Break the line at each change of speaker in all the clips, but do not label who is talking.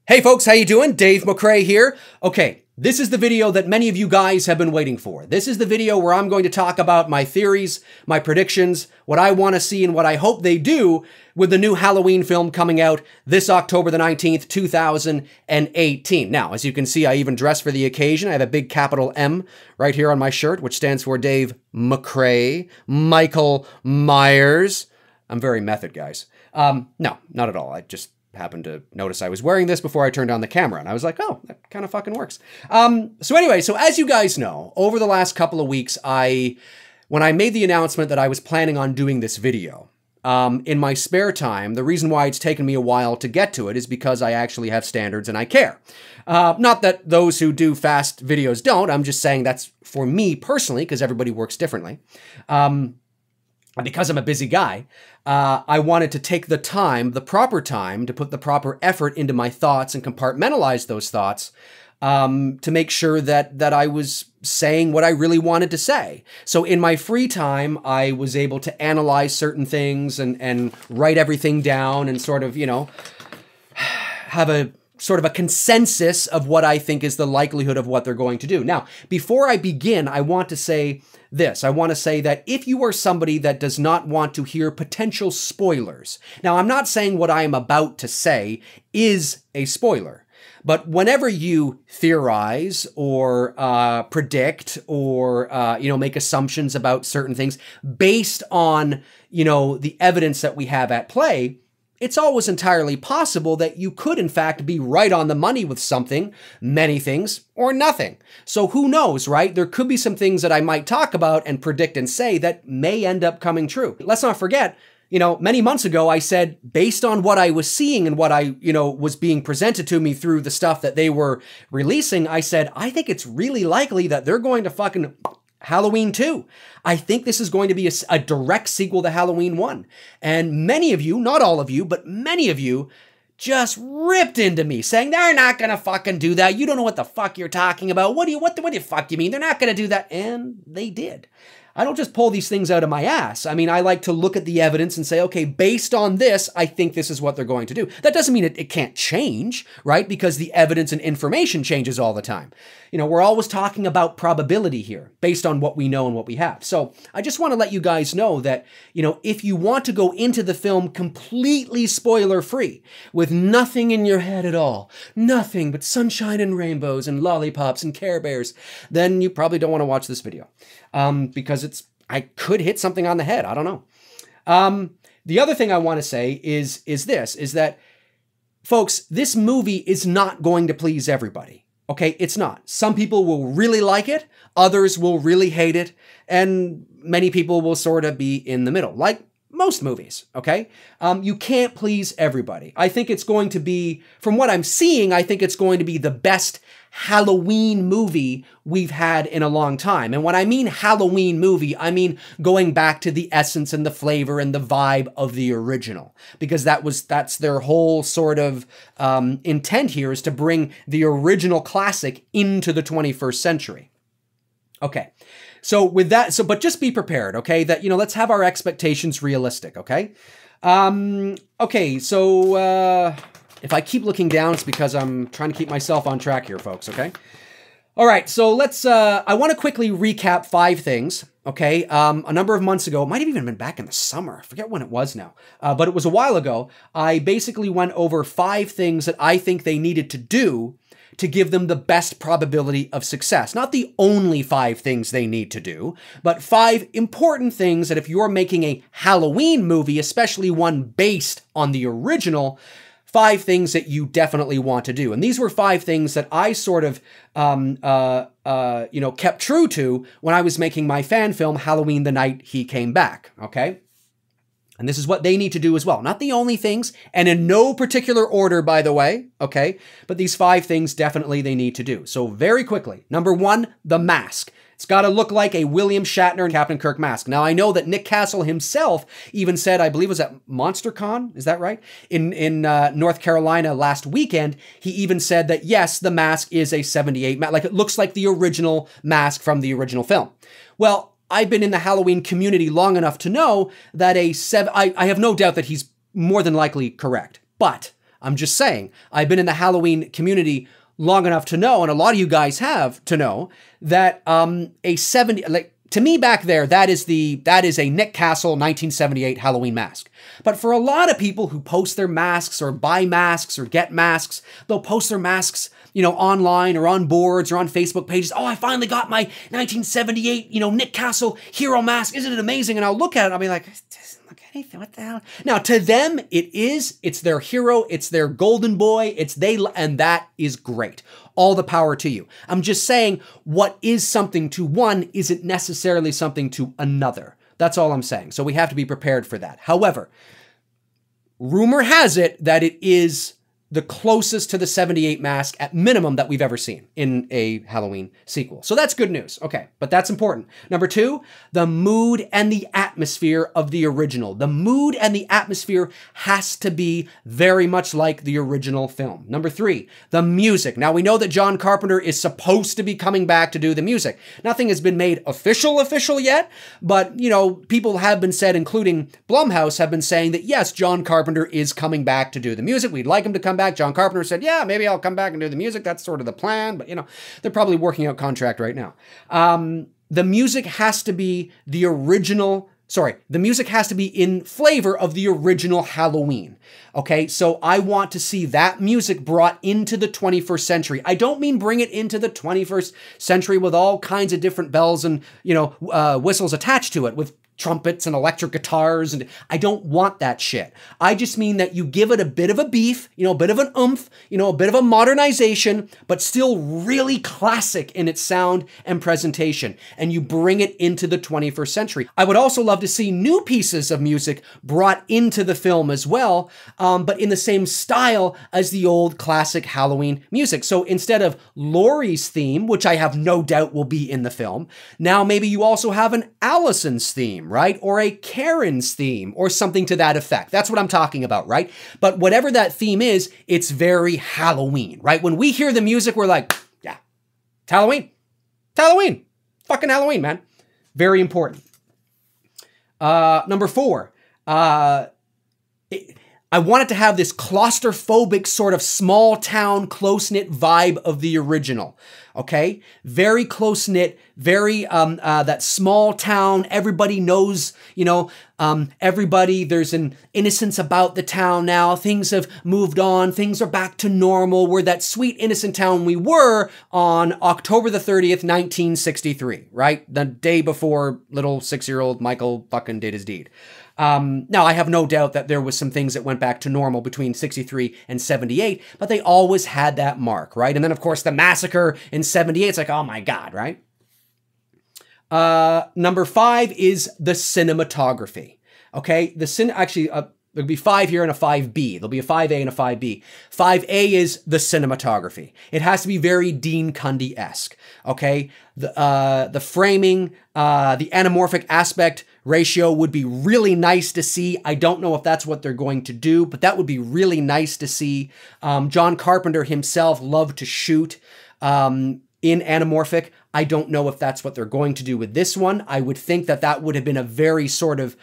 Hey folks, how you doing? Dave McRae here. Okay, this is the video that many of you guys have been waiting for. This is the video where I'm going to talk about my theories, my predictions, what I want to see and what I hope they do with the new Halloween film coming out this October the 19th, 2018. Now, as you can see, I even dressed for the occasion. I have a big capital M right here on my shirt, which stands for Dave McRae, Michael Myers. I'm very method, guys. No, not at all. I just happened to notice I was wearing this before I turned on the camera, and I was like, oh, that kind of fucking works. So anyway, so as you guys know, over the last couple of weeks, when I made the announcement that I was planning on doing this video, in my spare time, the reason why it's taken me a while to get to it is because I actually have standards and I care. Not that those who do fast videos don't, I'm just saying that's for me personally, because everybody works differently. Because I'm a busy guy, I wanted to take the time, the proper time, to put the proper effort into my thoughts and compartmentalize those thoughts to make sure that I was saying what I really wanted to say. So in my free time, I was able to analyze certain things and write everything down and sort of, you know, have a sort of a consensus of what I think is the likelihood of what they're going to do. Now, before I begin, I want to say this. I want to say that if you are somebody that does not want to hear potential spoilers, now I'm not saying what I am about to say is a spoiler, but whenever you theorize or predict or, you know, make assumptions about certain things based on, you know, the evidence that we have at play, it's always entirely possible that you could, in fact, be right on the money with something, many things, or nothing. So who knows, right? There could be some things that I might talk about and predict and say that may end up coming true. Let's not forget, you know, many months ago, I said, based on what I was seeing and what I, you know, was being presented to me through the stuff that they were releasing, I said, I think it's really likely that they're going to fucking Halloween 2. I think this is going to be a direct sequel to Halloween 1. And many of you, not all of you, but many of you just ripped into me saying, they're not going to fucking do that. You don't know what the fuck you're talking about. What the fuck do you mean? They're not going to do that. And they did. I don't just pull these things out of my ass. I mean, I like to look at the evidence and say, okay, based on this, I think this is what they're going to do. That doesn't mean it can't change, right? Because the evidence and information changes all the time. You know, we're always talking about probability here based on what we know and what we have. So I just want to let you guys know that, you know, if you want to go into the film completely spoiler-free, with nothing in your head at all, nothing but sunshine and rainbows and lollipops and Care Bears, then you probably don't want to watch this video. Because I could hit something on the head. I don't know. The other thing I want to say is that, folks, this movie is not going to please everybody. Okay, it's not. Some people will really like it, others will really hate it, and many people will sort of be in the middle, like most movies, okay? You can't please everybody. I think it's going to be, from what I'm seeing, I think it's going to be the best Halloween movie we've had in a long time. And when I mean Halloween movie, I mean going back to the essence and the flavor and the vibe of the original. Because that's their whole sort of intent here, is to bring the original classic into the 21st century. Okay. So with that, but just be prepared, okay? That, you know, let's have our expectations realistic, okay? Okay, so if I keep looking down, it's because I'm trying to keep myself on track here, folks, okay? All right, so let's, I want to quickly recap 5 things, okay? A number of months ago, it might have even been back in the summer, I forget when it was now, but it was a while ago, I basically went over 5 things that I think they needed to do to give them the best probability of success. Not the only 5 things they need to do, but 5 important things that if you're making a Halloween movie, especially one based on the original, 5 things that you definitely want to do. And these were 5 things that I sort of, you know, kept true to when I was making my fan film, Halloween the Night He Came Back, okay? And this is what they need to do as well. Not the only things, and in no particular order, by the way, okay? But these 5 things definitely they need to do. So very quickly, number 1, the mask. It's got to look like a William Shatner and Captain Kirk mask. Now, I know that Nick Castle himself even said, I believe it was at MonsterCon, is that right? In North Carolina last weekend, he even said that, yes, the mask is a 78 mask. Like, it looks like the original mask from the original film. Well, I've been in the Halloween community long enough to know that I have no doubt that he's more than likely correct. But I'm just saying. I've been in the Halloween community long enough to know, and a lot of you guys have to know, that a 70, like, to me back there, that is a Nick Castle 1978 Halloween mask. But for a lot of people who post their masks or buy masks or get masks, they'll post their masks, you know, online or on boards or on Facebook pages. Oh, I finally got my 1978, you know, Nick Castle hero mask. Isn't it amazing? And I'll look at it and I'll be like, it doesn't look anything. What the hell? Now, to them, it's their hero. It's their golden boy. And that is great. All the power to you. I'm just saying what is something to one isn't necessarily something to another. That's all I'm saying. So we have to be prepared for that. However, rumor has it that it is the closest to the 78 mask at minimum that we've ever seen in a Halloween sequel. So that's good news. Okay, but that's important. Number two, the mood and the atmosphere of the original. The mood and the atmosphere has to be very much like the original film. Number three, the music. Now we know that John Carpenter is supposed to be coming back to do the music. Nothing has been made official yet, but you know, people have been said, including Blumhouse, have been saying that yes, John Carpenter is coming back to do the music. We'd like him to come back. John Carpenter said, yeah, maybe I'll come back and do the music. That's sort of the plan, but you know, they're probably working out contract right now. The music has to be the music has to be in flavor of the original Halloween. Okay, so I want to see that music brought into the 21st century. I don't mean bring it into the 21st century with all kinds of different bells and, you know, whistles attached to it with trumpets and electric guitars, and I don't want that shit. I just mean that you give it a bit of a beef, you know, a bit of an oomph, you know, a bit of a modernization, but still really classic in its sound and presentation, and you bring it into the 21st century. I would also love to see new pieces of music brought into the film as well, but in the same style as the old classic Halloween music. So instead of Laurie's theme, which I have no doubt will be in the film, now maybe you also have an Allison's theme, right? Or a Karen's theme or something to that effect. That's what I'm talking about, right? But whatever that theme is, it's very Halloween, right? When we hear the music, we're like, yeah, it's Halloween. It's Halloween. Fucking Halloween, man. Very important. Number four, I wanted to have this claustrophobic sort of small town, close-knit vibe of the original. Okay? Very close-knit, very, that small town, everybody knows, you know, everybody, there's an innocence about the town now. Things have moved on. Things are back to normal. We're that sweet, innocent town we were on October the 30th, 1963, right? The day before little 6-year-old Michael fucking did his deed. Now, I have no doubt that there was some things that went back to normal between 63 and 78, but they always had that mark, right? And then, of course, the massacre in 78, it's like, oh my God, right? Number five is the cinematography, okay? There'll be 5 here and a 5B. There'll be a 5A and a 5B. 5A is the cinematography. It has to be very Dean Cundy-esque, okay? The framing, the anamorphic aspect ratio would be really nice to see. I don't know if that's what they're going to do, but that would be really nice to see. John Carpenter himself loved to shoot in anamorphic. I don't know if that's what they're going to do with this one. I would think that that would have been a very sort of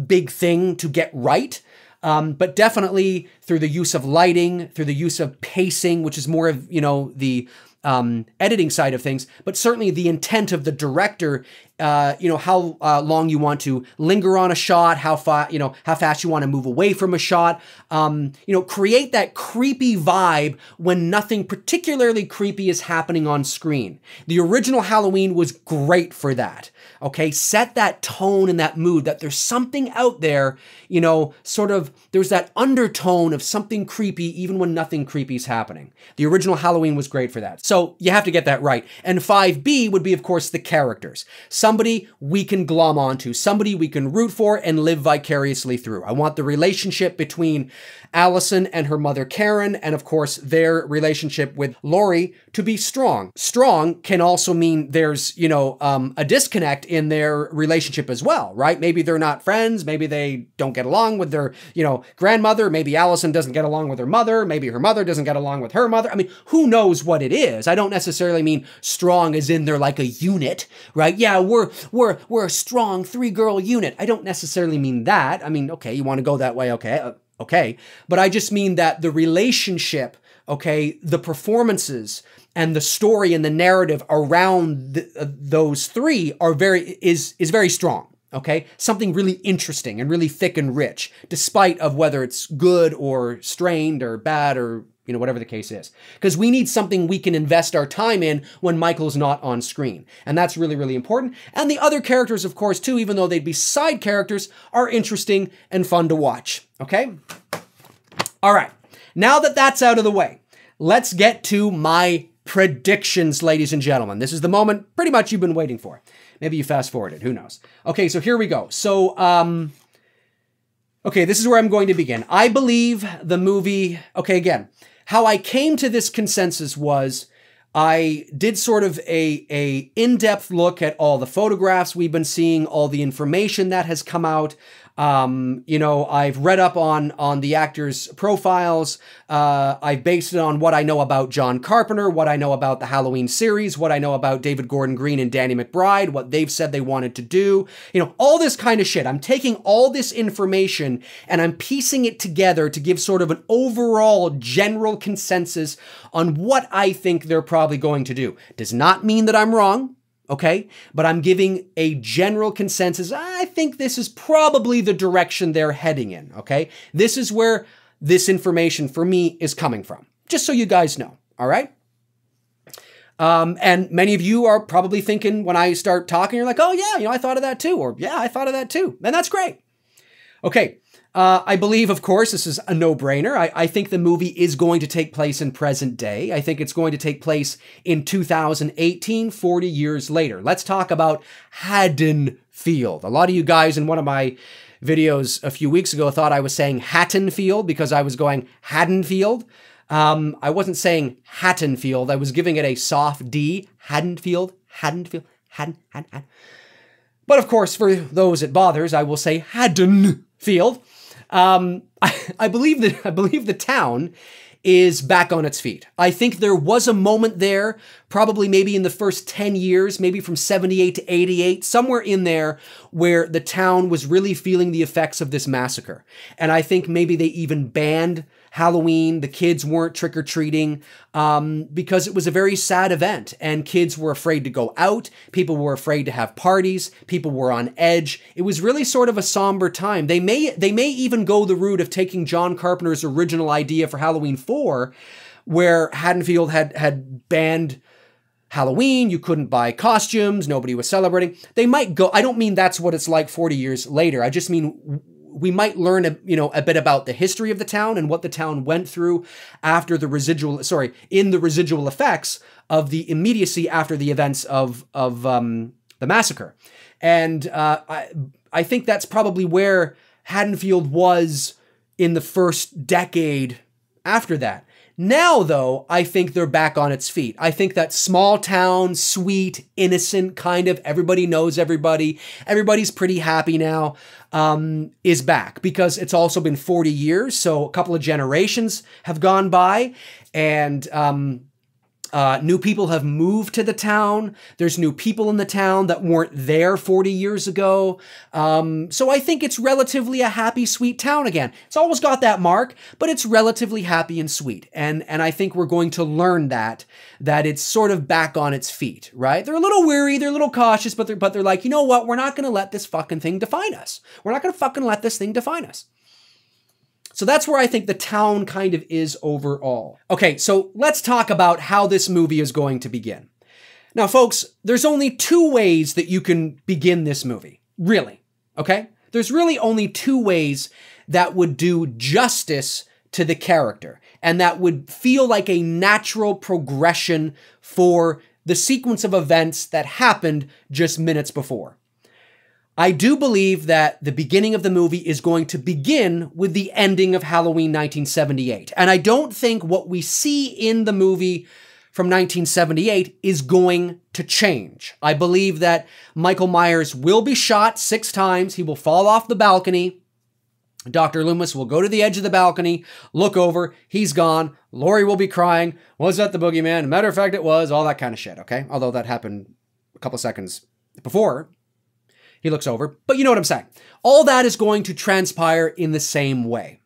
big thing to get right. But definitely through the use of lighting, through the use of pacing, which is more of, you know, the editing side of things, but certainly the intent of the director, you know, how long you want to linger on a shot, how fast you want to move away from a shot, you know, create that creepy vibe when nothing particularly creepy is happening on screen. The original Halloween was great for that. Okay, set that tone and that mood that there's something out there, you know, sort of, there's that undertone of something creepy even when nothing creepy is happening. The original Halloween was great for that. So you have to get that right. And 5B would be, of course, the characters. Somebody we can glom onto, somebody we can root for and live vicariously through. I want the relationship between Allison and her mother Karen, and of course their relationship with Laurie to be strong. Strong can also mean there's, you know, a disconnect in their relationship as well, right? Maybe they're not friends, maybe they don't get along with their, you know, grandmother, maybe Allison doesn't get along with her mother, maybe her mother doesn't get along with her mother. I mean, who knows what it is? I don't necessarily mean strong as in they're like a unit, right? Yeah, we're a strong 3-girl unit. I don't necessarily mean that. I mean, okay, you want to go that way, okay. okay? But I just mean that the relationship, okay, the performances and the story and the narrative around those three are is very strong. Okay, something really interesting and really thick and rich, despite of whether it's good or strained or bad or, you know, whatever the case is. Because we need something we can invest our time in when Michael's not on screen. And that's really, really important. And the other characters, of course, too, even though they'd be side characters, are interesting and fun to watch. Okay? All right. Now that that's out of the way, let's get to my predictions, ladies and gentlemen. This is the moment pretty much you've been waiting for. Maybe you fast forwarded, who knows? Okay, so here we go. So, okay, this is where I'm going to begin. I believe the movie, okay, again, how I came to this consensus was I did sort of a in-depth look at all the photographs we've been seeing, all the information that has come out. You know, I've read up on the actors' profiles. I've based it on what I know about John Carpenter, what I know about the Halloween series, what I know about David Gordon Green and Danny McBride, what they've said they wanted to do. You know, all this kind of shit. I'm taking all this information and I'm piecing it together to give sort of an overall general consensus on what I think they're probably going to do. Does not mean that I'm wrong. Okay, but I'm giving a general consensus. I think this is probably the direction they're heading in. Okay, this is where this information for me is coming from, just so you guys know. All right. And many of you are probably thinking when I start talking, you're like, oh yeah, you know, I thought of that too, or yeah, I thought of that too, and that's great. Okay. I believe, of course, this is a no-brainer. I think the movie is going to take place in present day. I think it's going to take place in 2018, 40 years later. Let's talk about Haddonfield. A lot of you guys in one of my videos a few weeks ago thought I was saying Hattonfield because I was going Haddonfield. I wasn't saying Hattonfield. I was giving it a soft D. Haddonfield, Haddonfield, Haddon. But of course, for those it bothers, I will say Haddonfield. I believe the town is back on its feet. I think there was a moment there, probably maybe in the first 10 years, maybe from 78 to 88, somewhere in there where the town was really feeling the effects of this massacre. And I think maybe they even banned Halloween. The kids weren't trick-or-treating because it was a very sad event and kids were afraid to go out. People were afraid to have parties. People were on edge. It was really sort of a somber time. They may even go the route of taking John Carpenter's original idea for Halloween 4, where Haddonfield had banned Halloween. You couldn't buy costumes. Nobody was celebrating. They might go, I don't mean that's what it's like 40 years later. I just mean we might learn a bit about the history of the town and what the town went through after in the residual effects of the immediacy after the events of the massacre. And I think that's probably where Haddonfield was in the first decade after that. Now, though, I think they're back on its feet. I think that small town, sweet, innocent, kind of everybody knows everybody, everybody's pretty happy now, is back because it's also been 40 years. So a couple of generations have gone by and new people have moved to the town. There's new people in the town that weren't there 40 years ago. So I think it's relatively a happy, sweet town again. It's always got that mark, but it's relatively happy and sweet. And I think we're going to learn that it's sort of back on its feet, right? They're a little weary, they're a little cautious, but they're like, you know what? We're not going to let this fucking thing define us. We're not going to fucking let this thing define us. So that's where I think the town kind of is overall. Okay, so let's talk about how this movie is going to begin. Now, folks, there's only two ways that you can begin this movie. Really, okay? There's really only two ways that would do justice to the character and that would feel like a natural progression for the sequence of events that happened just minutes before. I do believe that the beginning of the movie is going to begin with the ending of Halloween 1978. And I don't think what we see in the movie from 1978 is going to change. I believe that Michael Myers will be shot 6 times. He will fall off the balcony. Dr. Loomis will go to the edge of the balcony, look over, he's gone. Laurie will be crying. Was that the boogeyman? Matter of fact, it was. All that kind of shit, okay? Although that happened a couple seconds before. He looks over, but you know what I'm saying. All that is going to transpire in the same way.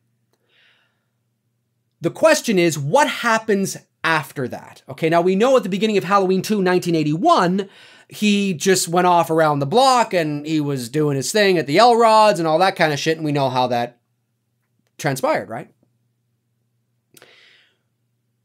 The question is, what happens after that? Okay, now we know at the beginning of Halloween 2, 1981, he just went off around the block and he was doing his thing at the L-Rods and all that kind of shit, and we know how that transpired, right?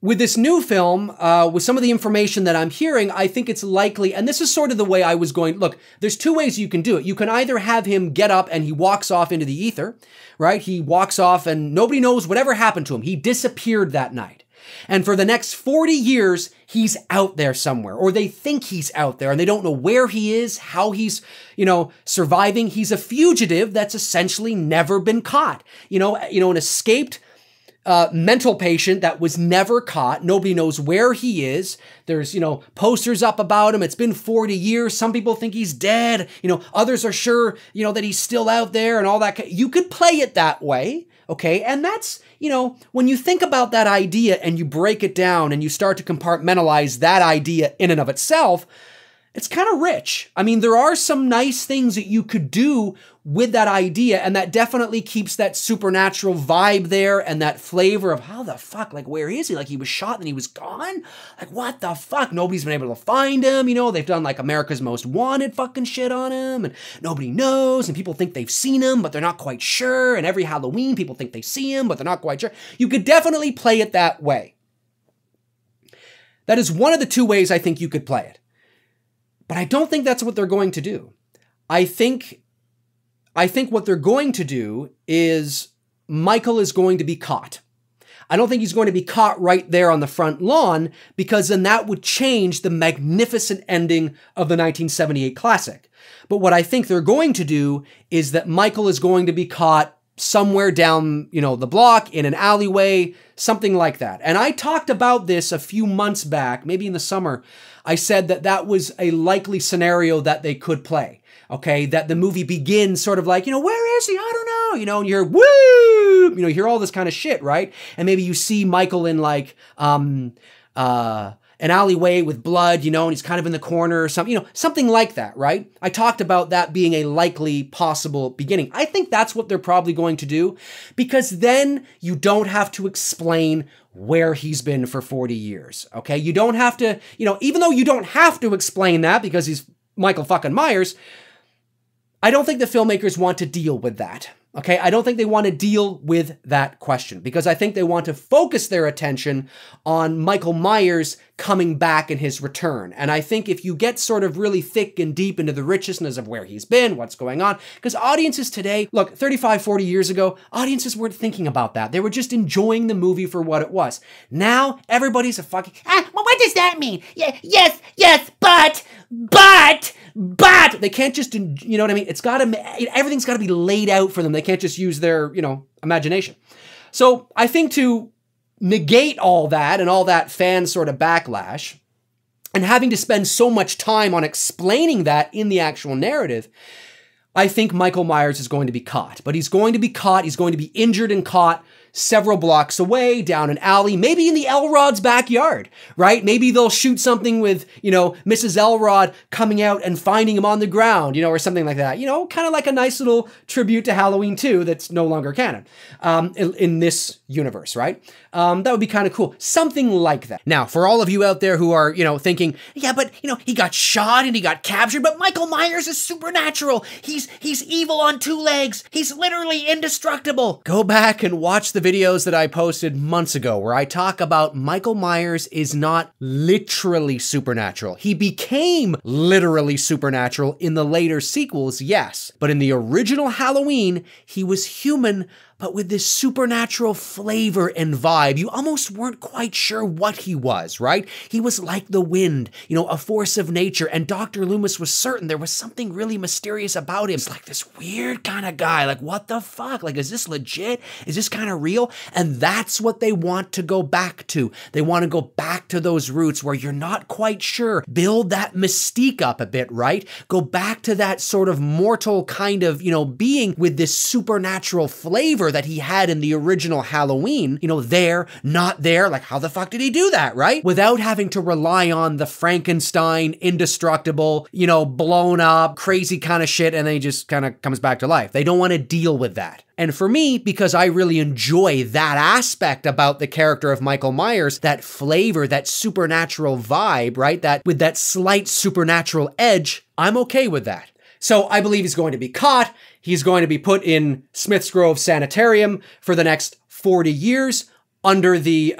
With this new film, with some of the information that I'm hearing, I think it's likely, and this is sort of the way I was going, look, there's two ways you can do it. You can either have him get up and he walks off into the ether, right? He walks off and nobody knows whatever happened to him. He disappeared that night. And for the next 40 years, he's out there somewhere, or they think he's out there and they don't know where he is, how he's, surviving. He's a fugitive that's essentially never been caught. An escaped mental patient that was never caught. Nobody knows where he is. There's, posters up about him. It's been 40 years. Some people think he's dead. Others are sure, that he's still out there and all that. You could play it that way. Okay. And that's, when you think about that idea and you break it down and you start to compartmentalize that idea in and of itself, it's kind of rich. I mean, there are some nice things that you could do with that idea, and that definitely keeps that supernatural vibe there and that flavor of how the fuck, like, where is he? Like, he was shot and he was gone? Like, what the fuck? Nobody's been able to find him. They've done like America's Most Wanted fucking shit on him, and nobody knows, and people think they've seen him, but they're not quite sure, and every Halloween people think they see him, but they're not quite sure. You could definitely play it that way. That is one of the two ways I think you could play it. But I don't think that's what they're going to do. I think what they're going to do is Michael is going to be caught. I don't think he's going to be caught right there on the front lawn, because then that would change the magnificent ending of the 1978 classic. But what I think they're going to do is that Michael is going to be caught somewhere down, the block, in an alleyway, something like that. And I talked about this a few months back, maybe in the summer. I said that was a likely scenario that they could play. Okay, that the movie begins sort of like, where is he? I don't know, and you're woo, you hear all this kind of shit, right? And maybe you see Michael in like an alleyway with blood, and he's kind of in the corner or something, something like that, right? I talked about that being a likely possible beginning. I think that's what they're probably going to do, because then you don't have to explain where he's been for 40 years, okay? You don't have to, even though you don't have to explain that because he's Michael fucking Myers, I don't think the filmmakers want to deal with that, okay? I don't think they want to deal with that question, because I think they want to focus their attention on Michael Myers coming back and his return. And I think if you get sort of really thick and deep into the richness of where he's been, what's going on, because audiences today, look, 35, 40 years ago, audiences weren't thinking about that. They were just enjoying the movie for what it was. Now, everybody's a fucking, well, what does that mean? Yeah, yes, but, they can't just, you know what I mean? Everything's got to be laid out for them. They can't just use their, imagination. So I think to negate all that and all that fan sort of backlash, and having to spend so much time on explaining that in the actual narrative, I think Michael Myers is going to be caught. But he's going to be caught, he's going to be injured and caught several blocks away, down an alley, maybe in the Elrod's backyard, right? Maybe they'll shoot something with, Mrs. Elrod coming out and finding him on the ground, or something like that. Kind of like a nice little tribute to Halloween 2 that's no longer canon in this universe, right? That would be kind of cool. Something like that. Now, for all of you out there who are, thinking, yeah, but, he got shot and he got captured, but Michael Myers is supernatural. He's evil on two legs. He's literally indestructible. Go back and watch the videos that I posted months ago where I talk about Michael Myers is not literally supernatural. He became literally supernatural in the later sequels, yes. But in the original Halloween, he was human, but with this supernatural flavor and vibe. You almost weren't quite sure what he was, right? He was like the wind, a force of nature, and Dr. Loomis was certain there was something really mysterious about him. It's like this weird kind of guy, like, what the fuck? Like, is this legit? Is this kind of real? And that's what they want to go back to. They want to go back to those roots where you're not quite sure. Build that mystique up a bit, right? Go back to that sort of mortal kind of, being with this supernatural flavor that he had in the original Halloween, you know, there, not there, like how the fuck did he do that, right? Without having to rely on the Frankenstein, indestructible, you know, blown up, crazy kind of shit, and then he just kind of comes back to life. They don't want to deal with that. And for me, because I really enjoy that aspect about the character of Michael Myers, that flavor, that supernatural vibe, right? That with that slight supernatural edge, I'm okay with that. So I believe he's going to be caught. He's going to be put in Smith's Grove Sanitarium for the next 40 years under the,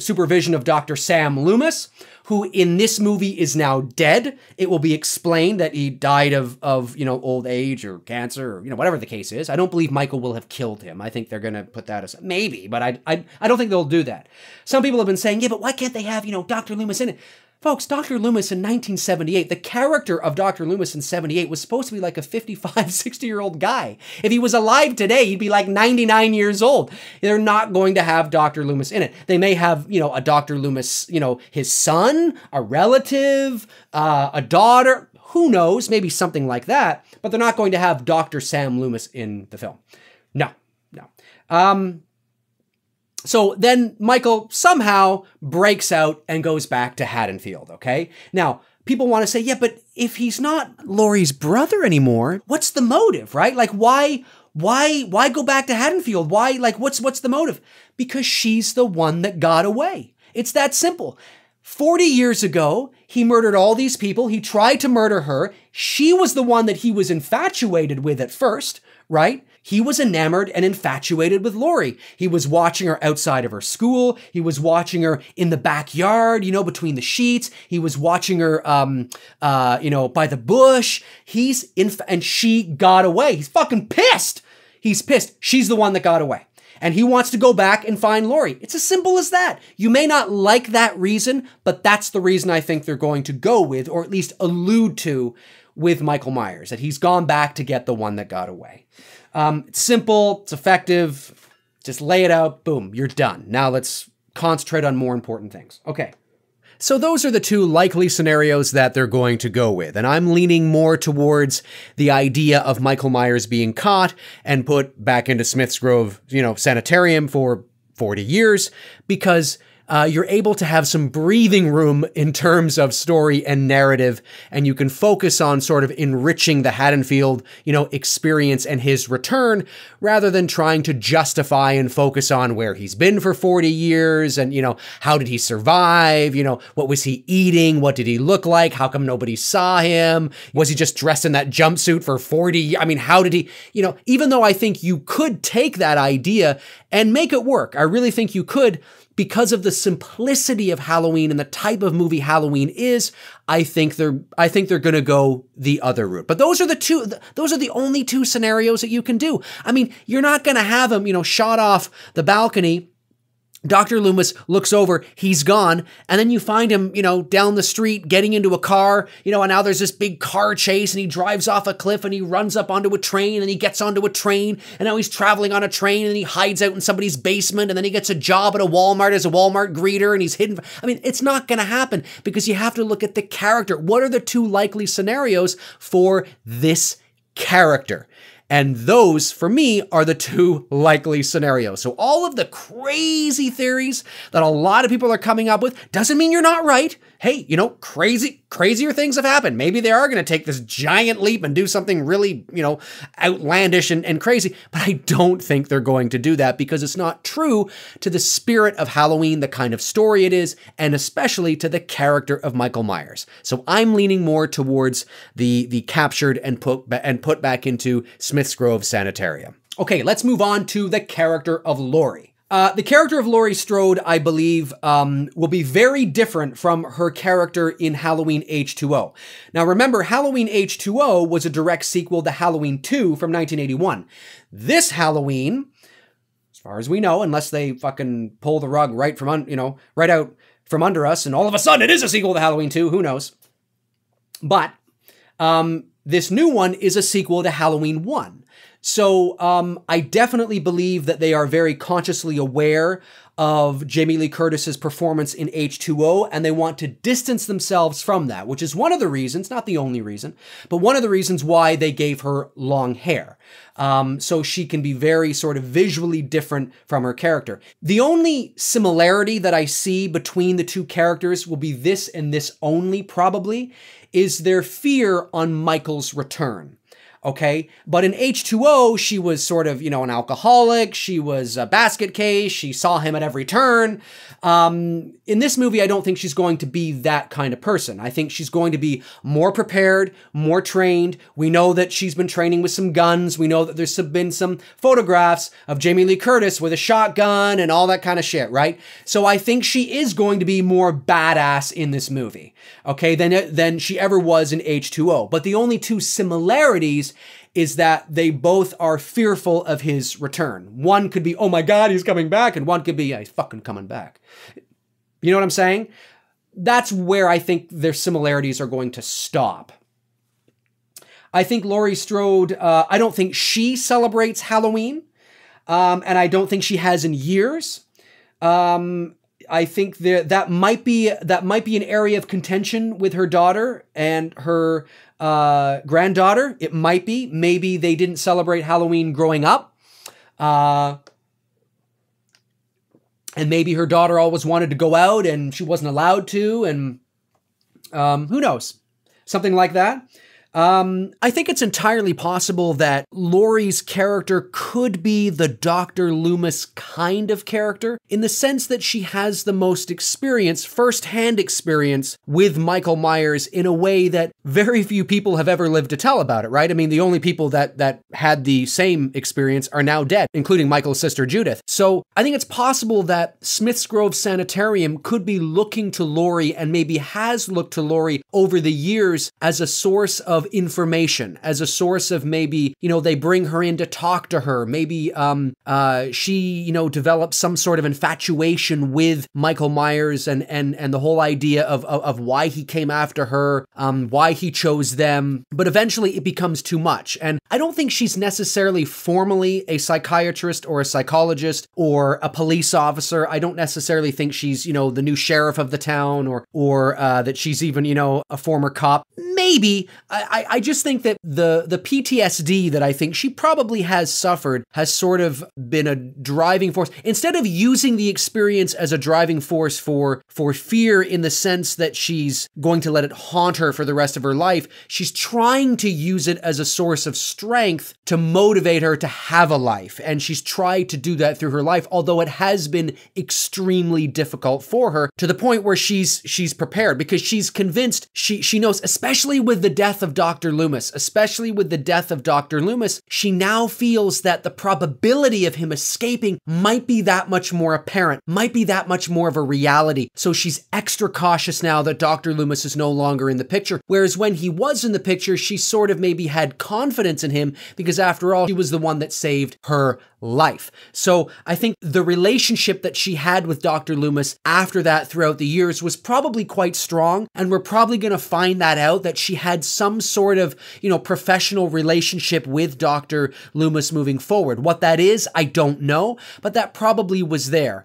supervision of Dr. Sam Loomis, who in this movie is now dead. It will be explained that he died of old age or cancer or, whatever the case is. I don't believe Michael will have killed him. I think they're going to put that as maybe, but I don't think they'll do that. Some people have been saying, yeah, but why can't they have, Dr. Loomis in it? Folks, Dr. Loomis in 1978, the character of Dr. Loomis in 78 was supposed to be like a 55, 60-year-old guy. If he was alive today, he'd be like 99 years old. They're not going to have Dr. Loomis in it. They may have, a Dr. Loomis, his son, a relative, a daughter, who knows, maybe something like that, but they're not going to have Dr. Sam Loomis in the film. No. So then Michael somehow breaks out and goes back to Haddonfield, okay? Now, people want to say, yeah, but if he's not Laurie's brother anymore, what's the motive, right? Like, why go back to Haddonfield? Why, like, what's the motive? Because she's the one that got away. It's that simple. 40 years ago, he murdered all these people. He tried to murder her. She was the one that he was infatuated with at first, right? He was enamored and infatuated with Laurie. He was watching her outside of her school. He was watching her in the backyard, between the sheets. He was watching her, by the bush. And she got away. He's fucking pissed. He's pissed. She's the one that got away. And he wants to go back and find Laurie. It's as simple as that. You may not like that reason, but that's the reason I think they're going to go with, or at least allude to, with Michael Myers, that he's gone back to get the one that got away. It's simple, it's effective, just lay it out, boom, you're done. Now let's concentrate on more important things. Okay. So those are the two likely scenarios that they're going to go with. And I'm leaning more towards the idea of Michael Myers being caught and put back into Smith's Grove, sanitarium for 40 years, because you're able to have some breathing room in terms of story and narrative, and you can focus on sort of enriching the Haddonfield, experience and his return, rather than trying to justify and focus on where he's been for 40 years and, how did he survive? What was he eating? What did he look like? How come nobody saw him? Was he just dressed in that jumpsuit for 40 years? I mean, how did he, even though I think you could take that idea and make it work, I really think you could, because of the simplicity of Halloween and the type of movie Halloween is, I think they're going to go the other route. But those are the only two scenarios that you can do. I mean, you're not going to have him, shot off the balcony. Dr. Loomis looks over, he's gone, and then you find him, down the street getting into a car, and now there's this big car chase and he drives off a cliff and he runs up onto a train and he gets onto a train and now he's traveling on a train and he hides out in somebody's basement and then he gets a job at a Walmart as a Walmart greeter and he's hidden. I mean, it's not going to happen because you have to look at the character. What are the two likely scenarios for this character? And those, for me, are the two likely scenarios. So all of the crazy theories that a lot of people are coming up with doesn't mean you're not right. Hey, crazier things have happened. Maybe they are going to take this giant leap and do something really, outlandish and crazy. But I don't think they're going to do that because it's not true to the spirit of Halloween, the kind of story it is, and especially to the character of Michael Myers. So I'm leaning more towards the captured and put back into Smith's Grove Sanitarium. Okay, let's move on to the character of Laurie. The character of Laurie Strode, I believe, will be very different from her character in Halloween H2O. Now remember, Halloween H2O was a direct sequel to Halloween 2 from 1981. This Halloween, as far as we know, unless they fucking pull the rug right out from under us, and all of a sudden it is a sequel to Halloween 2, who knows? But this new one is a sequel to Halloween 1. So I definitely believe that they are very consciously aware of Jamie Lee Curtis's performance in H2O, and they want to distance themselves from that, which is one of the reasons, not the only reason, but one of the reasons why they gave her long hair. So she can be very sort of visually different from her character. The only similarity that I see between the two characters will be this and this only, probably, is their fear on Michael's return. Okay, but in H2O, she was sort of, an alcoholic. She was a basket case. She saw him at every turn. In this movie, I don't think she's going to be that kind of person. I think she's going to be more prepared, more trained. We know that she's been training with some guns. We know that there's been some photographs of Jamie Lee Curtis with a shotgun and all that kind of shit, right? So I think she is going to be more badass in this movie, okay, than she ever was in H2O. But the only two similarities is that they both are fearful of his return. One could be, oh my God, he's coming back. And one could be, yeah, he's fucking coming back. You know what I'm saying? That's where I think their similarities are going to stop. I think Laurie Strode, I don't think she celebrates Halloween. And I don't think she has in years. I think that might be an area of contention with her daughter and her granddaughter. It might be. Maybe they didn't celebrate Halloween growing up. And maybe her daughter always wanted to go out and she wasn't allowed to. And who knows? Something like that. I think it's entirely possible that Laurie's character could be the Dr. Loomis kind of character, in the sense that she has the most experience, first-hand experience with Michael Myers in a way that very few people have ever lived to tell about it, right? I mean, the only people that had the same experience are now dead, including Michael's sister Judith. So I think it's possible that Smith's Grove Sanitarium could be looking to Laurie, and maybe has looked to Laurie over the years, as a source of information, as a source of maybe, they bring her in to talk to her. Maybe she, develops some sort of infatuation with Michael Myers and the whole idea of why he came after her, why he chose them. But eventually it becomes too much. And I don't think she's necessarily formally a psychiatrist or a psychologist or a police officer. I don't necessarily think she's, the new sheriff of the town, or that she's even, a former cop. Maybe. I just think that the PTSD that I think she probably has suffered has sort of been a driving force. Instead of using the experience as a driving force for fear, in the sense that she's going to let it haunt her for the rest of her life, she's trying to use it as a source of strength to motivate her to have a life. And she's tried to do that through her life, although it has been extremely difficult for her, to the point where she's prepared, because she's convinced, she knows, especially with the death of Dr. Loomis, she now feels that the probability of him escaping might be that much more apparent, might be that much more of a reality. So she's extra cautious now that Dr. Loomis is no longer in the picture. Whereas when he was in the picture, she sort of maybe had confidence in him, because after all, he was the one that saved her life. So I think the relationship that she had with Dr. Loomis after that throughout the years was probably quite strong, and we're probably going to find that out, that she had some sort of, professional relationship with Dr. Loomis moving forward. What that is, I don't know, but that probably was there.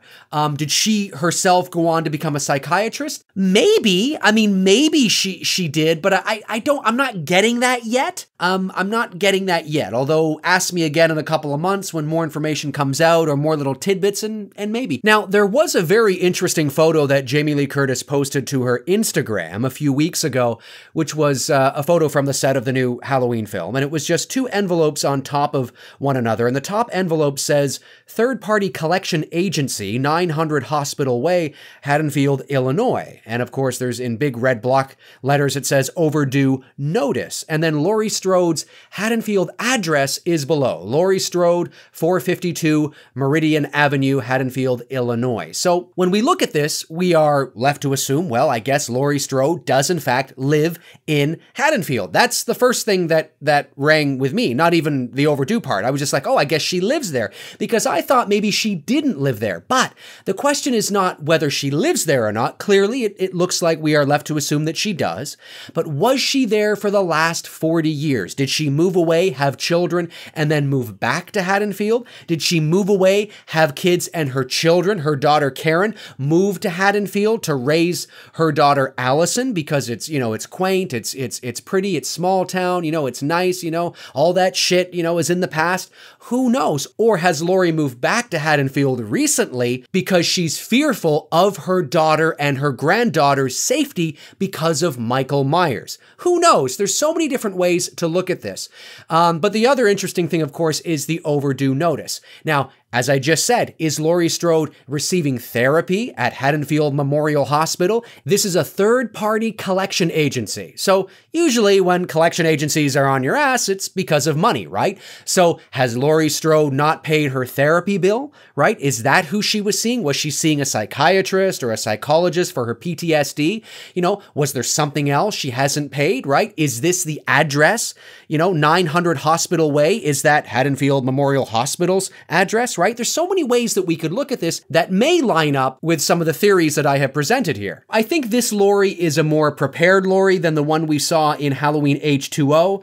Did she herself go on to become a psychiatrist? Maybe. I mean, maybe she did, but I'm not getting that yet. I'm not getting that yet. Although, ask me again in a couple of months when more information comes out, or more little tidbits, and maybe. Now, there was a very interesting photo that Jamie Lee Curtis posted to her Instagram a few weeks ago, which was a photo from the set of the new Halloween film. And it was just two envelopes on top of one another. And the top envelope says, "Third-party collection agency, 900 Hospital Way, Haddonfield, Illinois." And of course, there's in big red block letters, it says overdue notice. And then Laurie Strode's Haddonfield address is below. Laurie Strode, 452 Meridian Avenue, Haddonfield, Illinois. So when we look at this, we are left to assume, well, I guess Laurie Strode does in fact live in in Haddonfield. That's the first thing that rang with me, not even the overdue part. I was just like, oh, I guess she lives there, because I thought maybe she didn't live there. But the question is not whether she lives there or not. Clearly, it looks like we are left to assume that she does. But was she there for the last 40 years? Did she move away, have children, and then move back to Haddonfield? Did she move away, have kids, and her children, her daughter Karen, move to Haddonfield to raise her daughter Allison, because it's, you know, it's quaint, it's pretty, it's small town, you know, it's nice, you know, all that shit, you know, is in the past. Who knows? Or has Lori moved back to Haddonfield recently because she's fearful of her daughter and her granddaughter's safety because of Michael Myers? Who knows? There's so many different ways to look at this. But the other interesting thing, of course, is the overdue notice. Now, as I just said, is Laurie Strode receiving therapy at Haddonfield Memorial Hospital? This is a third-party collection agency. So usually when collection agencies are on your ass, it's because of money, right? So has Laurie Strode not paid her therapy bill, right? Is that who she was seeing? Was she seeing a psychiatrist or a psychologist for her PTSD? You know, was there something else she hasn't paid, right? Is this the address? You know, 900 Hospital Way, is that Haddonfield Memorial Hospital's address, right? There's so many ways that we could look at this that may line up with some of the theories that I have presented here. I think this Laurie is a more prepared Laurie than the one we saw in Halloween H2O.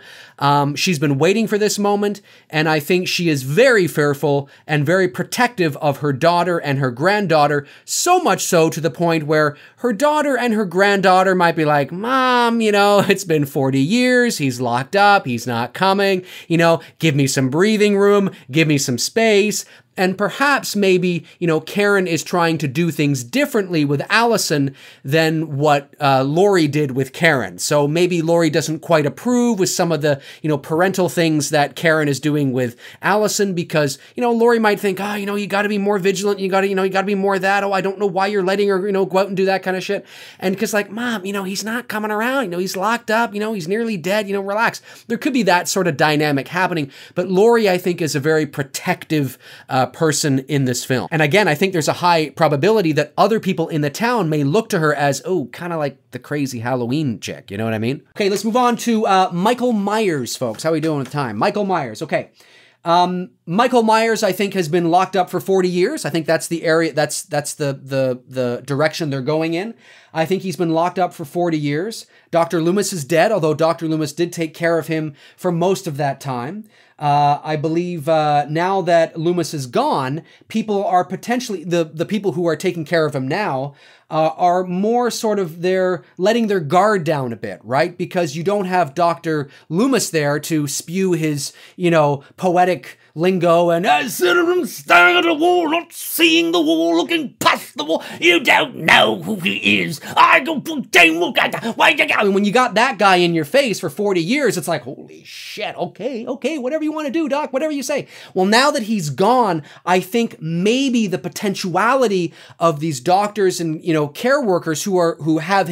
She's been waiting for this moment, and I think she is very fearful and very protective of her daughter and her granddaughter, so much so to the point where her daughter and her granddaughter might be like, Mom, you know, it's been 40 years, he's locked up, he's not coming, you know, give me some breathing room, give me some space. And perhaps maybe, you know, Karen is trying to do things differently with Allison than what Laurie did with Karen. So maybe Laurie doesn't quite approve with some of the, you know, parental things that Karen is doing with Allison, because, you know, Laurie might think, oh, you know, you got to be more vigilant. You got to be more of that. Oh, I don't know why you're letting her, you know, go out and do that kind of shit. And because like, Mom, you know, he's not coming around. You know, he's locked up. You know, he's nearly dead. You know, relax. There could be that sort of dynamic happening. But Laurie, I think, is a very protective person in this film. And again, I think there's a high probability that other people in the town may look to her as, oh, kind of like the crazy Halloween chick. You know what I mean? Okay, let's move on to Michael Myers, folks. How are we doing with time? Michael Myers. Okay. Michael Myers, I think, has been locked up for 40 years. I think that's the area, that's the direction they're going in. I think he's been locked up for 40 years. Dr. Loomis is dead, although Dr. Loomis did take care of him for most of that time. I believe now that Loomis is gone, people are potentially, the people who are taking care of him now are more sort of, they're letting their guard down a bit, right? Because you don't have Dr. Loomis there to spew his, you know, poetic lingo and I sit and staring at the wall, not seeing the wall, looking past the wall. You don't know who he is. I go and when you got that guy in your face for 40 years, it's like, holy shit, okay, whatever you want to do, Doc, whatever you say. Well, now that he's gone, I think maybe the potentiality of these doctors and, you know, care workers who have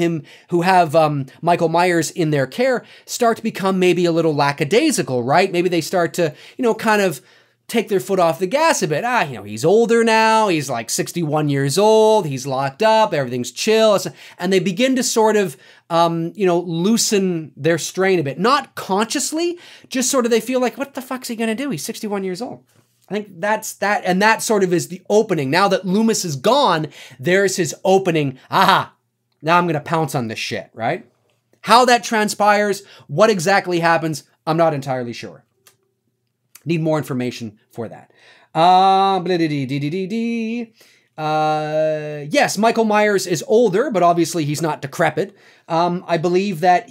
Michael Myers in their care start to become maybe a little lackadaisical, right? Maybe they start to, you know, kind of take their foot off the gas a bit. You know, he's older now. He's like 61 years old. He's locked up. Everything's chill. And they begin to sort of, you know, loosen their strain a bit. Not consciously, just sort of they feel like, what the fuck's he going to do? He's 61 years old. I think that's that. And that sort of is the opening. Now that Loomis is gone, there's his opening. Aha, now I'm going to pounce on this shit, right? How that transpires, what exactly happens, I'm not entirely sure. Need more information for that. Yes, Michael Myers is older, but obviously he's not decrepit. I believe that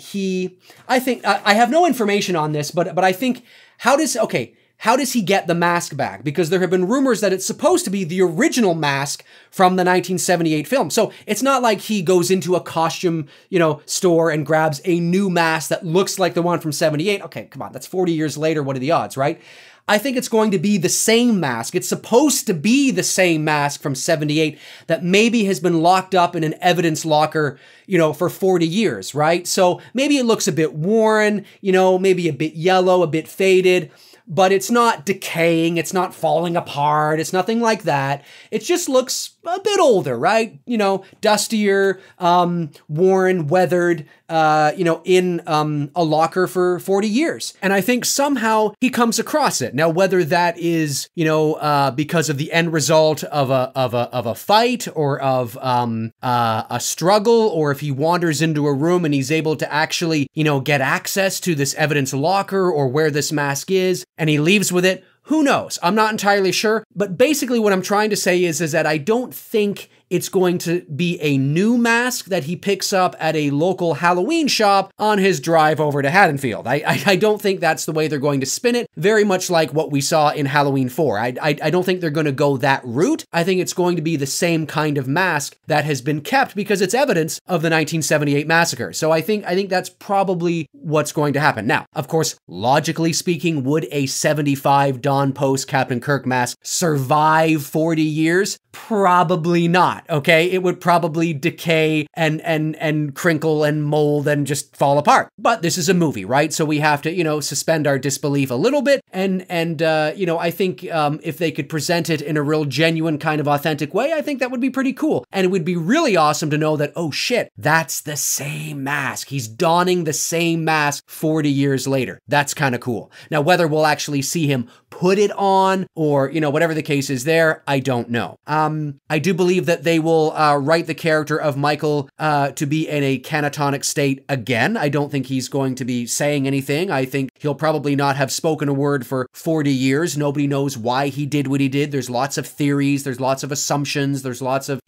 I have no information on this, but I think, how does he get the mask back? Because there have been rumors that it's supposed to be the original mask from the 1978 film. So it's not like he goes into a costume, you know, store and grabs a new mask that looks like the one from 78. Okay, come on, that's 40 years later. What are the odds, right? I think it's going to be the same mask. It's supposed to be the same mask from 78 that maybe has been locked up in an evidence locker, you know, for 40 years, right? So maybe it looks a bit worn, you know, maybe a bit yellow, a bit faded, but it's not decaying. It's not falling apart. It's nothing like that. It just looks a bit older, right? You know, dustier, worn, weathered, in a locker for 40 years. And I think somehow he comes across it. Now, whether that is, because of the end result of a fight or of a struggle, or if he wanders into a room and he's able to actually, get access to this evidence locker or where this mask is, and he leaves with it, who knows? I'm not entirely sure. But basically what I'm trying to say is that I don't think it's going to be a new mask that he picks up at a local Halloween shop on his drive over to Haddonfield. I don't think that's the way they're going to spin it, very much like what we saw in Halloween 4. I don't think they're going to go that route. I think it's going to be the same kind of mask that has been kept because it's evidence of the 1978 massacre. So I think that's probably what's going to happen. Now, of course, logically speaking, would a 75 Dawn Post Captain Kirk mask survive 40 years? Probably not. Okay, it would probably decay and crinkle and mold and just fall apart. But this is a movie, right? So we have to, suspend our disbelief a little bit. And I think if they could present it in a real genuine kind of authentic way, I think that would be pretty cool. And it would be really awesome to know that, oh shit, that's the same mask. He's donning the same mask 40 years later. That's kind of cool. Now, whether we'll actually see him put it on or, whatever the case is there, I don't know. I do believe that they will write the character of Michael to be in a catatonic state again. I don't think he's going to be saying anything. I think he'll probably not have spoken a word for 40 years. Nobody knows why he did what he did. There's lots of theories. There's lots of assumptions. There's lots of,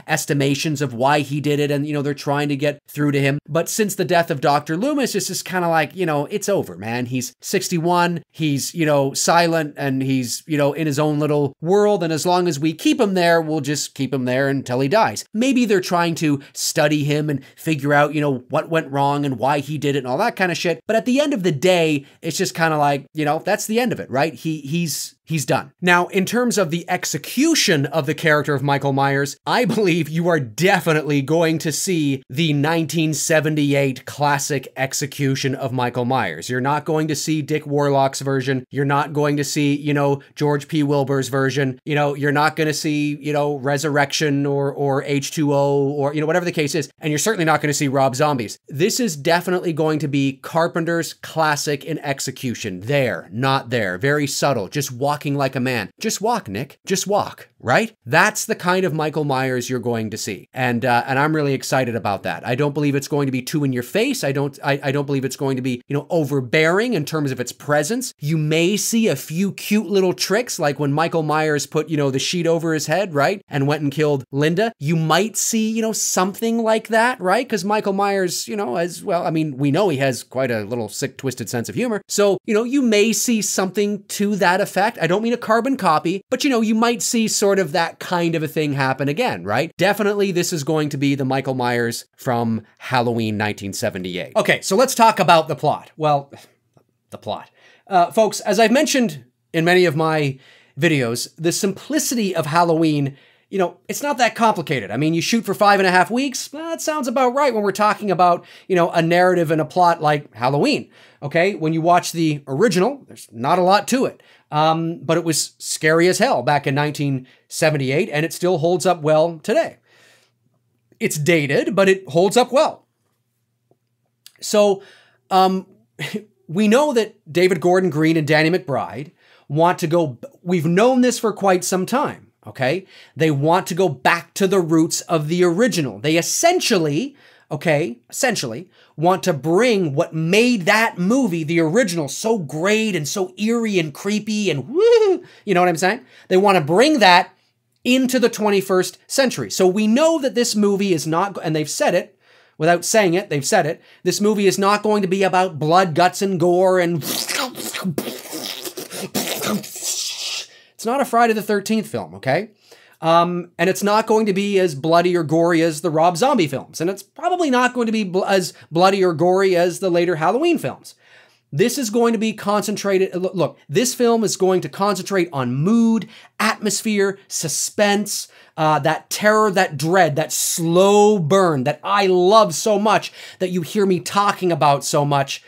estimations of why he did it. And, they're trying to get through to him. But since the death of Dr. Loomis, it's just kind of like, it's over, man. He's 61. He's, silent and he's, in his own little world. And as long as we keep him there, we'll just keep him there until he dies. Maybe they're trying to study him and figure out, what went wrong and why he did it and all that kind of shit. But at the end of the day, it's just kind of like, that's the end of it, right? He's done. Now, in terms of the execution of the character of Michael Myers, I believe you are definitely going to see the 1978 classic execution of Michael Myers. You're not going to see Dick Warlock's version. You're not going to see, George P. Wilbur's version. You're not going to see, Resurrection or H2O or, whatever the case is. And you're certainly not going to see Rob Zombie's. This is definitely going to be Carpenter's classic in execution. There, not there. Very subtle. Just walking like a man. Just walk, Nick. Just walk, right? That's the kind of Michael Myers you're going to see. And I'm really excited about that. I don't believe it's going to be too in your face. I don't believe it's going to be, overbearing in terms of its presence. You may see a few cute little tricks, like when Michael Myers put, the sheet over his head, right? And went and killed Linda. You might see, something like that, right? Because Michael Myers, as well, we know he has quite a little sick, twisted sense of humor. So, you may see something to that effect. I don't mean a carbon copy, but you might see sort of that kind of a thing happen again, right? Definitely this is going to be the Michael Myers from Halloween 1978. Okay, so let's talk about the plot. Well, the plot. Folks, as I've mentioned in many of my videos, the simplicity of Halloween, it's not that complicated. You shoot for 5.5 weeks. That sounds about right when we're talking about, a narrative and a plot like Halloween. Okay, when you watch the original, there's not a lot to it. But it was scary as hell back in 1978, and it still holds up well today. It's dated, but it holds up well. So, we know that David Gordon Green and Danny McBride want to go, we've known this for quite some time, okay? They want to go back to the roots of the original. They essentially want to bring what made that movie, the original, so great and so eerie and creepy and woo, you know what I'm saying? They want to bring that into the 21st century. So we know that this movie is not, and they've said it, without saying it, they've said it, this movie is not going to be about blood, guts, and gore and it's not a Friday the 13th film, okay? And it's not going to be as bloody or gory as the Rob Zombie films. And it's probably not going to be as bloody or gory as the later Halloween films. This is going to be concentrated. Look, this film is going to concentrate on mood, atmosphere, suspense, that terror, that dread, that slow burn that I love so much, that you hear me talking about so much.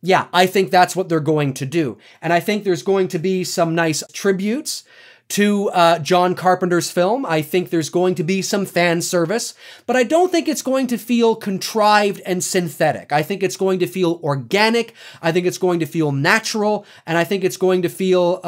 Yeah, I think that's what they're going to do. And I think there's going to be some nice tributes to John Carpenter's film. I think there's going to be some fan service, but I don't think it's going to feel contrived and synthetic. I think it's going to feel organic. I think it's going to feel natural, and I think it's going to feel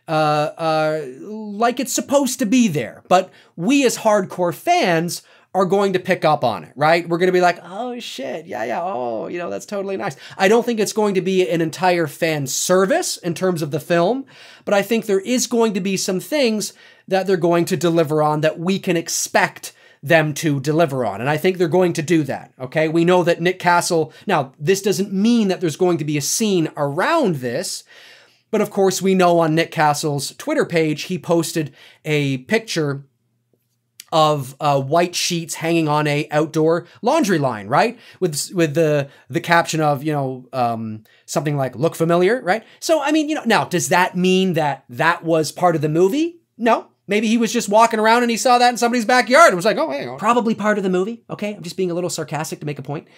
like it's supposed to be there. But we as hardcore fans are going to pick up on it, right? We're going to be like, oh shit, yeah, oh, you know, that's totally nice. I don't think it's going to be an entire fan service in terms of the film, but I think there is going to be some things that they're going to deliver on that we can expect them to deliver on. And I think they're going to do that, okay? We know that Nick Castle, now this doesn't mean that there's going to be a scene around this, but of course we know on Nick Castle's Twitter page, he posted a picture of white sheets hanging on a outdoor laundry line, right? With the caption of, you know, something like, look familiar, right? So, I mean, you know, now, does that mean that that was part of the movie? No. Maybe he was just walking around and he saw that in somebody's backyard and was like, oh, hey. Probably part of the movie, okay? I'm just being a little sarcastic to make a point.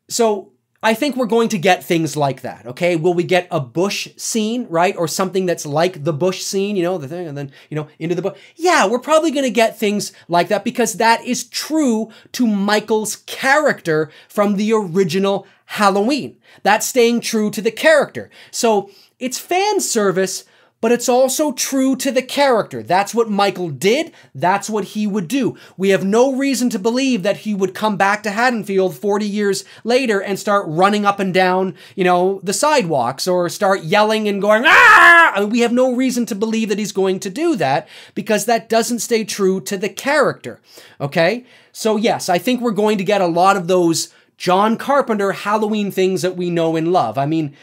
So I think we're going to get things like that, okay? Will we get a bush scene, right? Or something that's like the bush scene, you know, the thing, and then, you know, into the bush. Yeah, we're probably going to get things like that because that is true to Michael's character from the original Halloween. That's staying true to the character. So it's fan service, but it's also true to the character. That's what Michael did. That's what he would do. We have no reason to believe that he would come back to Haddonfield 40 years later and start running up and down, you know, the sidewalks or start yelling and going, ah! I mean, we have no reason to believe that he's going to do that because that doesn't stay true to the character, okay? So yes, I think we're going to get a lot of those John Carpenter Halloween things that we know and love. I mean,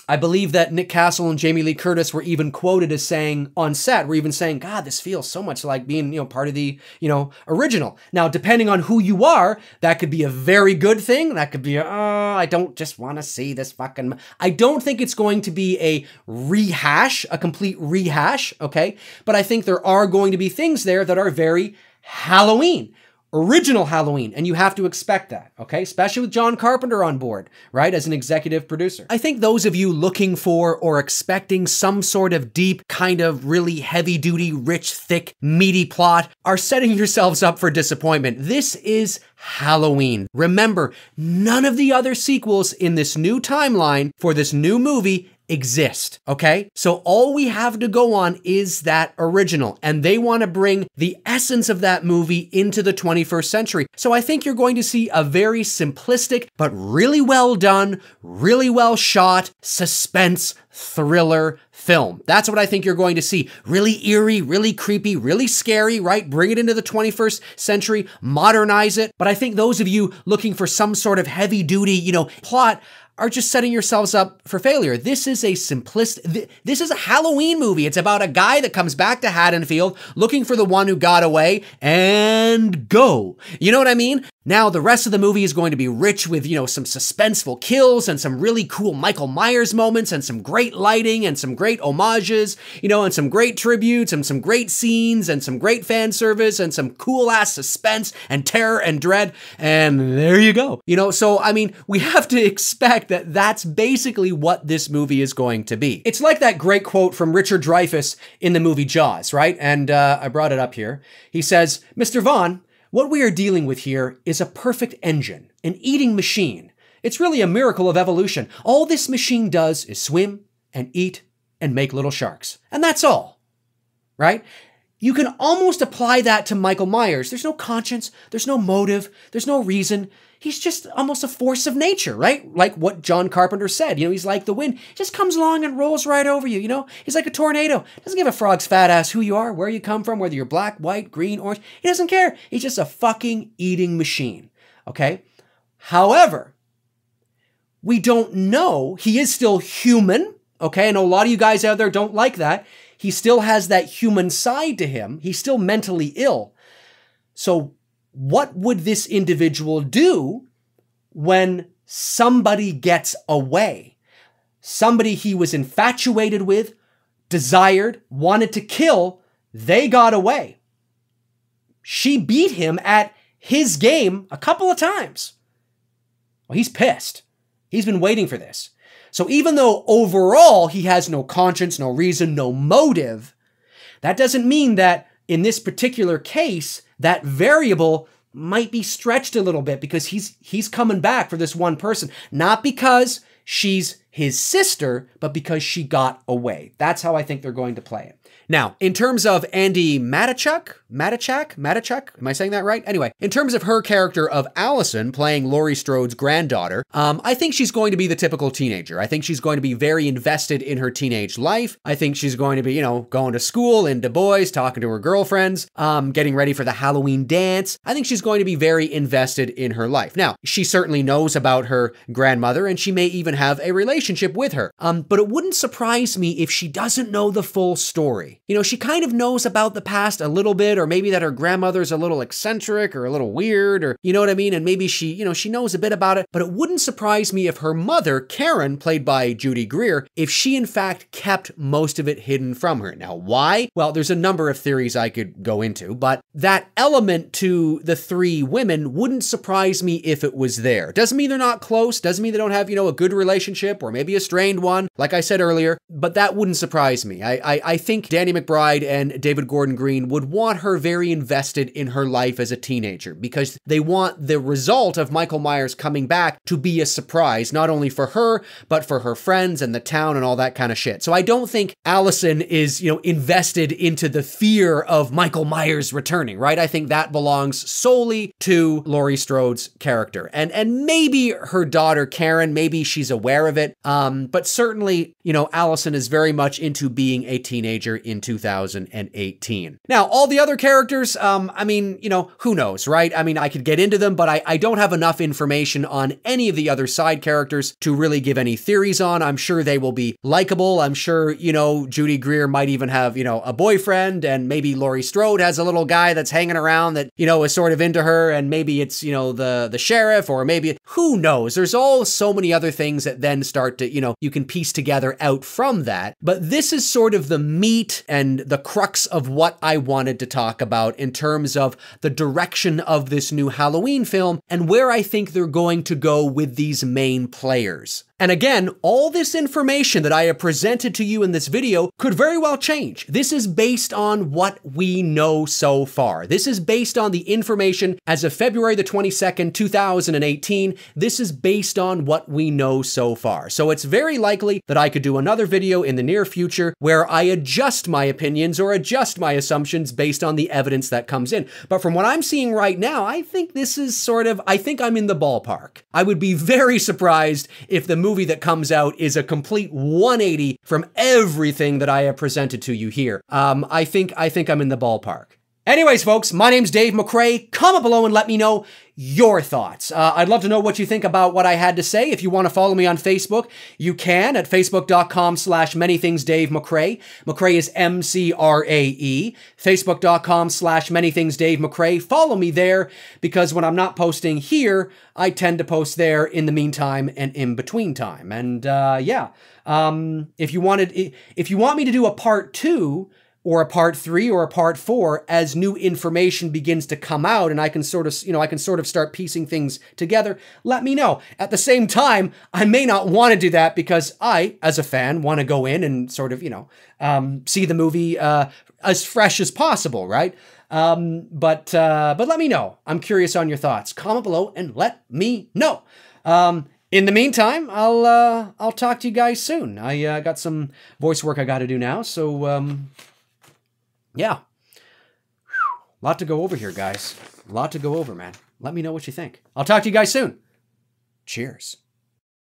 I believe that Nick Castle and Jamie Lee Curtis were even quoted as saying on set, were even saying, God, this feels so much like being, you know, part of the, you know, original. Now, depending on who you are, that could be a very good thing. That could be, I don't just want to see this fucking, I don't think it's going to be a rehash, a complete rehash, okay? But I think there are going to be things there that are very Halloween. Original Halloween, and you have to expect that, okay? Especially with John Carpenter on board, right, as an executive producer. I think those of you looking for or expecting some sort of deep, kind of really heavy-duty, rich, thick, meaty plot are setting yourselves up for disappointment. This is Halloween. Remember, none of the other sequels in this new timeline for this new movie exist, okay? So all we have to go on is that original, and they want to bring the essence of that movie into the 21st century. So I think you're going to see a very simplistic, but really well done, really well shot, suspense, thriller film. That's what I think you're going to see. Really eerie, really creepy, really scary, right? Bring it into the 21st century, modernize it. But I think those of you looking for some sort of heavy duty, you know, plot, are just setting yourselves up for failure. This is a this is a Halloween movie. It's about a guy that comes back to Haddonfield looking for the one who got away and go. You know what I mean? Now, the rest of the movie is going to be rich with, you know, some suspenseful kills and some really cool Michael Myers moments and some great lighting and some great homages, you know, and some great tributes and some great scenes and some great fan service and some cool ass suspense and terror and dread. And there you go. You know, so, I mean, we have to expect that that's basically what this movie is going to be. It's like that great quote from Richard Dreyfuss in the movie Jaws, right? And I brought it up here. He says, Mr. Vaughn, what we are dealing with here is a perfect engine, an eating machine. It's really a miracle of evolution. All this machine does is swim and eat and make little sharks. And that's all, right? You can almost apply that to Michael Myers. There's no conscience, there's no motive, there's no reason. He's just almost a force of nature, right? Like what John Carpenter said, you know, he's like the wind. He just comes along and rolls right over you, you know? He's like a tornado. Doesn't give a frog's fat ass who you are, where you come from, whether you're black, white, green, orange. He doesn't care. He's just a fucking eating machine, okay? However, we don't know. He is still human, okay? I know a lot of you guys out there don't like that. He still has that human side to him. He's still mentally ill. So what would this individual do when somebody gets away? Somebody he was infatuated with, desired, wanted to kill, they got away. She beat him at his game a couple of times. Well, he's pissed. He's been waiting for this. So even though overall he has no conscience, no reason, no motive, that doesn't mean that in this particular case, that variable might be stretched a little bit because he's coming back for this one person, not because she's his sister, but because she got away. That's how I think they're going to play it. Now, in terms of Andi Matichak, am I saying that right? Anyway, in terms of her character of Allison playing Laurie Strode's granddaughter, I think she's going to be the typical teenager. I think she's going to be very invested in her teenage life. I think she's going to be, going to school in Du Bois, talking to her girlfriends, getting ready for the Halloween dance. I think she's going to be very invested in her life. Now, she certainly knows about her grandmother, and she may even have a relationship with her. But it wouldn't surprise me if she doesn't know the full story. She kind of knows about the past a little bit, or maybe that her grandmother's a little eccentric or a little weird, or you know what I mean? And maybe she knows a bit about it, but it wouldn't surprise me if her mother, Karen, played by Judy Greer, if she in fact kept most of it hidden from her. Now, why? Well, there's a number of theories I could go into, but that element to the three women wouldn't surprise me if it was there. Doesn't mean they're not close, doesn't mean they don't have, a good relationship or maybe a strained one, like I said earlier, but that wouldn't surprise me. I think Danny McBride and David Gordon Green would want her very invested in her life as a teenager because they want the result of Michael Myers coming back to be a surprise, not only for her, but for her friends and the town and all that kind of shit. So I don't think Allison is, invested into the fear of Michael Myers returning, right? I think that belongs solely to Laurie Strode's character. And maybe her daughter, Karen, maybe she's aware of it. But certainly, Allison is very much into being a teenager in 2018. Now, all the other characters, who knows, right? I could get into them, but I don't have enough information on any of the other side characters to really give any theories on. I'm sure they will be likable. I'm sure, Judy Greer might even have, a boyfriend, and maybe Laurie Strode has a little guy that's hanging around that, is sort of into her, and maybe it's, the sheriff, or maybe, who knows? There's so many other things that then start to, you can piece together out from that. But this is sort of the meat and the crux of what I wanted to talk about in terms of the direction of this new Halloween film and where I think they're going to go with these main players. And again, all this information that I have presented to you in this video could very well change. This is based on what we know so far. This is based on the information as of February the 22nd, 2018. This is based on what we know so far. So it's very likely that I could do another video in the near future where I adjust my opinions or adjust my assumptions based on the evidence that comes in. But from what I'm seeing right now, I think this is I think I'm in the ballpark. I would be very surprised if the movie that comes out is a complete 180 from everything that I have presented to you here. I think I'm in the ballpark. Anyways, folks, my name's Dave McRae. Comment below and let me know your thoughts. I'd love to know what you think about what I had to say. If you want to follow me on Facebook, you can at facebook.com/manythingsdavemcrae. McRae is MCRAE. Facebook.com/manythingsdavemcrae. Follow me there because when I'm not posting here, I tend to post there in the meantime and in between time. And if you want me to do a part 2, or a part 3 or a part 4 as new information begins to come out and I can sort of start piecing things together, let me know. At the same time, I may not want to do that because I, as a fan, want to go in and sort of, see the movie as fresh as possible, right? But let me know. I'm curious on your thoughts. Comment below and let me know. In the meantime, I'll talk to you guys soon. I got some voice work I got to do now, so yeah. Lot to go over here, guys. Lot to go over, man. Let me know what you think. I'll talk to you guys soon. Cheers.